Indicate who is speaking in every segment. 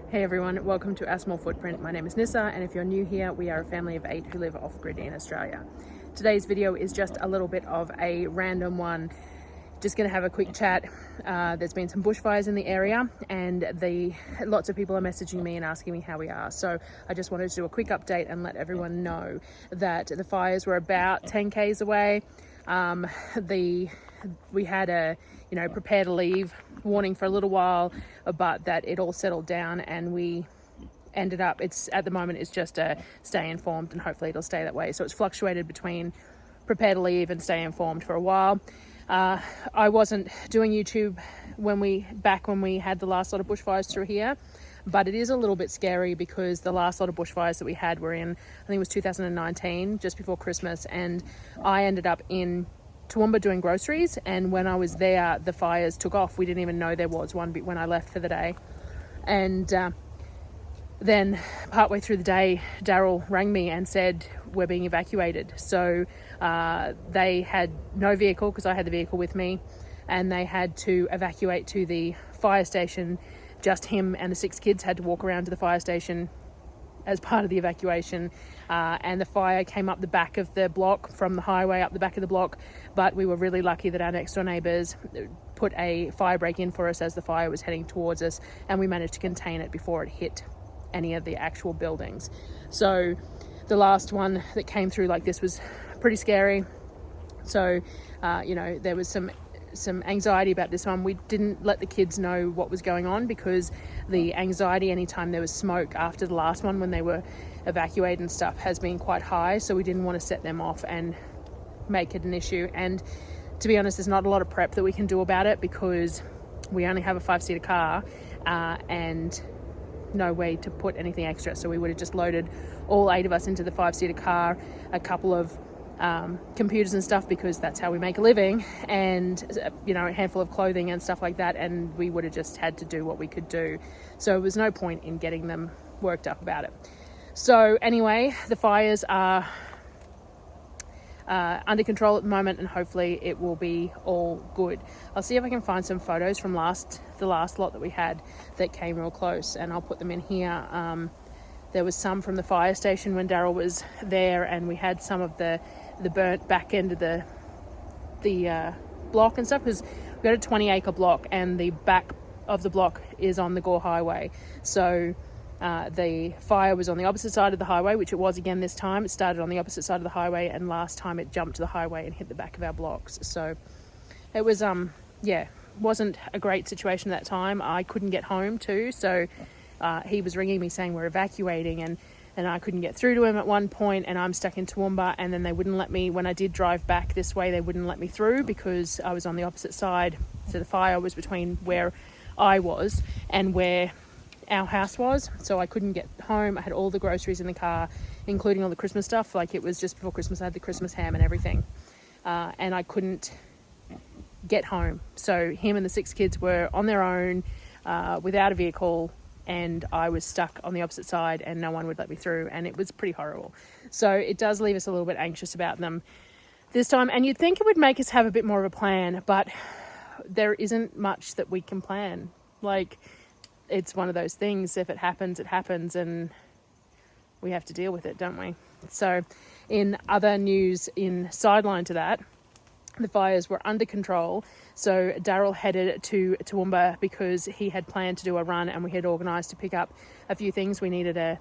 Speaker 1: Hey everyone, welcome to Our Small Footprint. My name is Nyssa, and if you're new here, we are a family of 8 who live off-grid in Australia. Today's video is just a little bit of a random one. Just going to have a quick chat. There's been some bushfires in the area, and lots of people are messaging me and asking me how we are. So I just wanted to do a quick update and let everyone know that the fires were about 10 k's away. We had a prepare to leave warning for a little while, but that it all settled down, and we ended up, at the moment it's just a stay informed, and hopefully it'll stay that way. So it's fluctuated between prepare to leave and stay informed for a while. I wasn't doing YouTube when we had the last lot of bushfires through here, but it is a little bit scary because the last lot of bushfires that we had were in, I think it was 2019, just before Christmas, and I ended up in Toowoomba doing groceries, and when I was there the fires took off. We didn't even know there was one when I left for the day, and then partway through the day Darryl rang me and said we're being evacuated. So they had no vehicle because I had the vehicle with me, and they had to evacuate to the fire station. Just him and the 6 kids had to walk around to the fire station as part of the evacuation, and the fire came up the back of the block, from the highway up the back of the block. But we were really lucky that our next door neighbours put a fire break in for us as the fire was heading towards us, and we managed to contain it before it hit any of the actual buildings. So the last one that came through like this was pretty scary. So there was some anxiety about this one. We didn't let the kids know what was going on because the anxiety anytime there was smoke after the last one when they were evacuated and stuff has been quite high, so we didn't want to set them off and make it an issue. And to be honest, there's not a lot of prep that we can do about it because we only have a 5-seater car and no way to put anything extra. So we would have just loaded all 8 of us into the 5-seater car, a couple of computers and stuff because that's how we make a living, and a handful of clothing and stuff like that, and we would have just had to do what we could do. So there was no point in getting them worked up about it. So anyway, the fires are under control at the moment, and hopefully it will be all good. I'll see if I can find some photos from the last lot that we had that came real close, and I'll put them in here. There was some from the fire station when Darryl was there, and we had some of the burnt back end of the block and stuff, because we've got a 20-acre block and the back of the block is on the Gore Highway. So the fire was on the opposite side of the highway, which it was again this time. It started on the opposite side of the highway, and last time it jumped to the highway and hit the back of our blocks. So it was wasn't a great situation at that time. I couldn't get home too, so he was ringing me saying we're evacuating, and I couldn't get through to him at one point, and I'm stuck in Toowoomba, and then they wouldn't let me, when I did drive back this way, they wouldn't let me through because I was on the opposite side. So the fire was between where I was and where our house was, so I couldn't get home. I had all the groceries in the car, including all the Christmas stuff. Like, it was just before Christmas. I had the Christmas ham and everything, and I couldn't get home. So him and the 6 kids were on their own without a vehicle, and I was stuck on the opposite side and no one would let me through, and it was pretty horrible. So it does leave us a little bit anxious about them this time, and you'd think it would make us have a bit more of a plan, but there isn't much that we can plan. Like, it's one of those things, if it happens, it happens, and we have to deal with it, don't we? So in other news, in sideline to that, the fires were under control. So Darryl headed to Toowoomba because he had planned to do a run, and we had organised to pick up a few things. We needed there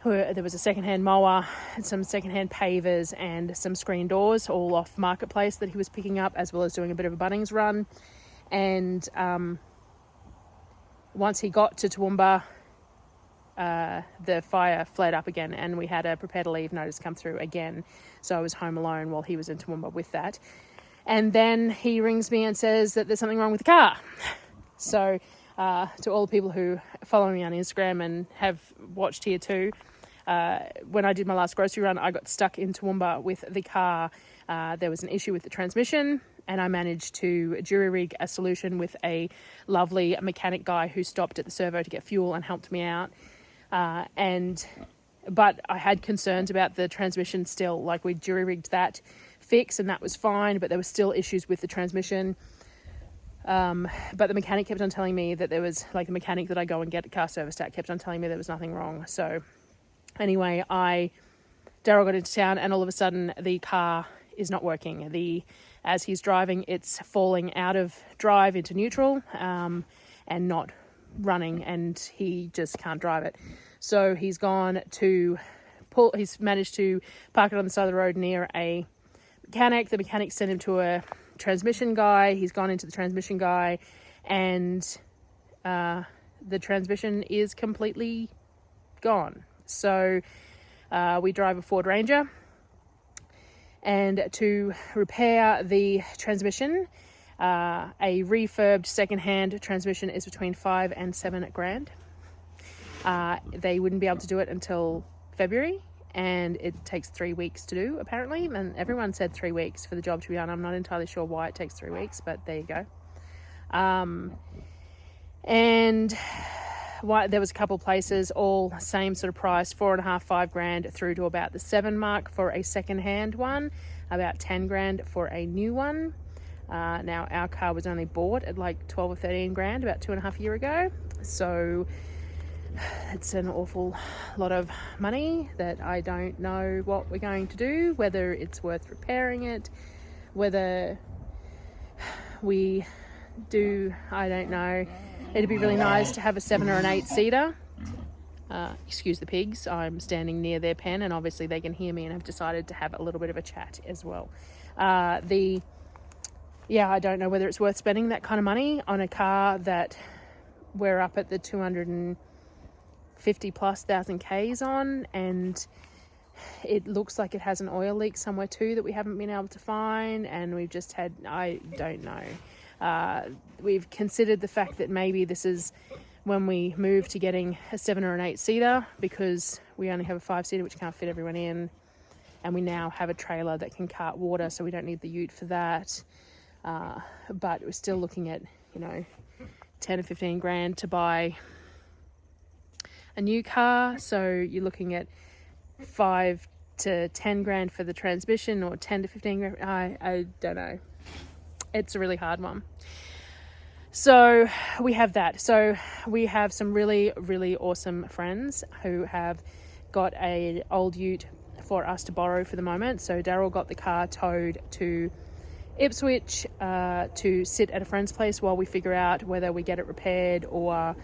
Speaker 1: was a secondhand mower, some secondhand pavers, and some screen doors, all off Marketplace, that he was picking up, as well as doing a bit of a Bunnings run. And once he got to Toowoomba, the fire flared up again, and we had a prepare to leave notice come through again. So I was home alone while he was in Toowoomba with that. And then he rings me and says that there's something wrong with the car. So to all the people who follow me on Instagram and have watched here too, when I did my last grocery run, I got stuck in Toowoomba with the car. There was an issue with the transmission, and I managed to jury-rig a solution with a lovely mechanic guy who stopped at the servo to get fuel and helped me out. But I had concerns about the transmission still. Like, we jury-rigged that fix and that was fine, but there were still issues with the transmission. But the mechanic kept on telling me that there was, like, the mechanic that I go and get car serviced at kept on telling me there was nothing wrong. So anyway, Darryl got into town, and all of a sudden the car is not working. As he's driving, it's falling out of drive into neutral, and not running, and he just can't drive it. So he's managed to park it on the side of the road near a mechanic. The mechanic sent him to a transmission guy. He's gone into the transmission guy, and the transmission is completely gone. So we drive a Ford Ranger, and to repair the transmission, a refurbed second-hand transmission is between $5,000 and $7,000. They wouldn't be able to do it until February, and it takes 3 weeks to do, apparently. And everyone said 3 weeks for the job to be done. I'm not entirely sure why it takes 3 weeks, but there you go. And there was a couple places, all same sort of price, $4,500, $5,000 through to about the $7,000 mark for a second-hand one, about $10,000 for a new one. Now our car was only bought at like $12,000 or $13,000 about 2.5 years ago, so it's an awful lot of money that I don't know what we're going to do, whether it's worth repairing it, whether we do, I don't know. It'd be really nice to have a 7 or an 8 seater. Excuse the pigs, I'm standing near their pen, and obviously they can hear me, and have decided to have a little bit of a chat as well. I don't know whether it's worth spending that kind of money on a car that we're up at the 250,000+ Ks on, and it looks like it has an oil leak somewhere too that we haven't been able to find, and we've just had, I don't know. We've considered the fact that maybe this is when we move to getting a 7 or an 8 seater, because we only have a 5 seater which can't fit everyone in, and we now have a trailer that can cart water, so we don't need the ute for that. But we're still looking at, $10,000 or $15,000 to buy a new car. So you're looking at $5,000 to $10,000 for the transmission, or $10,000 to $15,000. I don't know. It's a really hard one. So we have that. So we have some really, really awesome friends who have got an old ute for us to borrow for the moment. So Darryl got the car towed to Ipswich to sit at a friend's place while we figure out whether we get it repaired or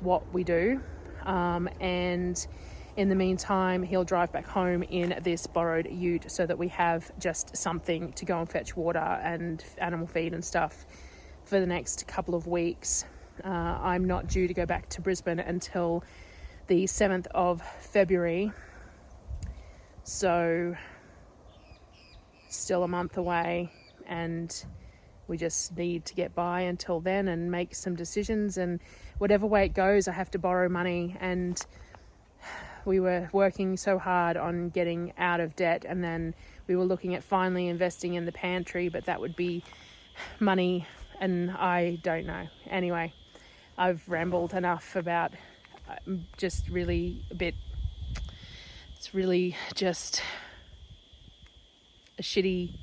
Speaker 1: what we do. And in the meantime, he'll drive back home in this borrowed ute so that we have just something to go and fetch water and animal feed and stuff for the next couple of weeks. I'm not due to go back to Brisbane until the 7th of February. So still a month away, and we just need to get by until then and make some decisions, and whatever way it goes, I have to borrow money. And we were working so hard on getting out of debt, and then we were looking at finally investing in the pantry, but that would be money, and I don't know. Anyway, I've rambled enough about just really a bit. It's really just a shitty,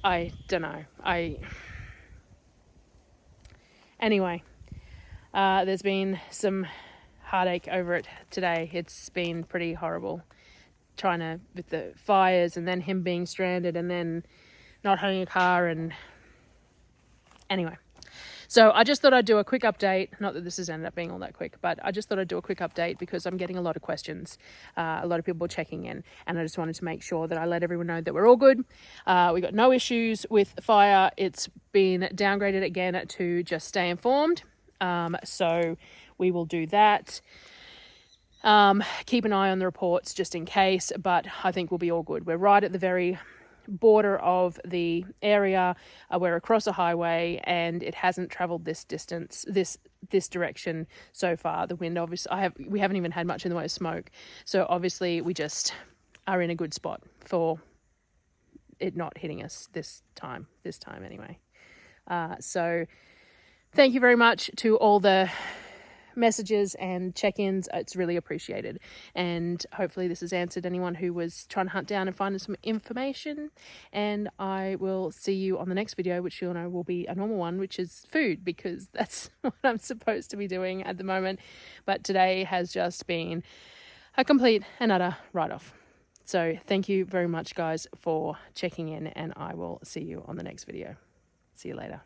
Speaker 1: I don't know. Anyway, there's been some heartache over it today. It's been pretty horrible, with the fires, and then him being stranded, and then not having a car, and anyway. So I just thought I'd do a quick update. Not that this has ended up being all that quick, but I just thought I'd do a quick update because I'm getting a lot of questions. A lot of people checking in, and I just wanted to make sure that I let everyone know that we're all good. We got no issues with fire. It's been downgraded again to just stay informed. So we will do that. Keep an eye on the reports just in case, but I think we'll be all good. We're right at the very border of the area. We're across a highway, and it hasn't traveled this distance, this direction so far. The wind, obviously, we haven't even had much in the way of smoke, so obviously we just are in a good spot for it not hitting us this time anyway. So thank you very much to all the messages and check-ins. It's really appreciated, and hopefully this has answered anyone who was trying to hunt down and find some information. And I will see you on the next video, which you'll know will be a normal one, which is food, because that's what I'm supposed to be doing at the moment. But today has just been a complete and utter write-off. So thank you very much, guys, for checking in, and I will see you on the next video. See you later.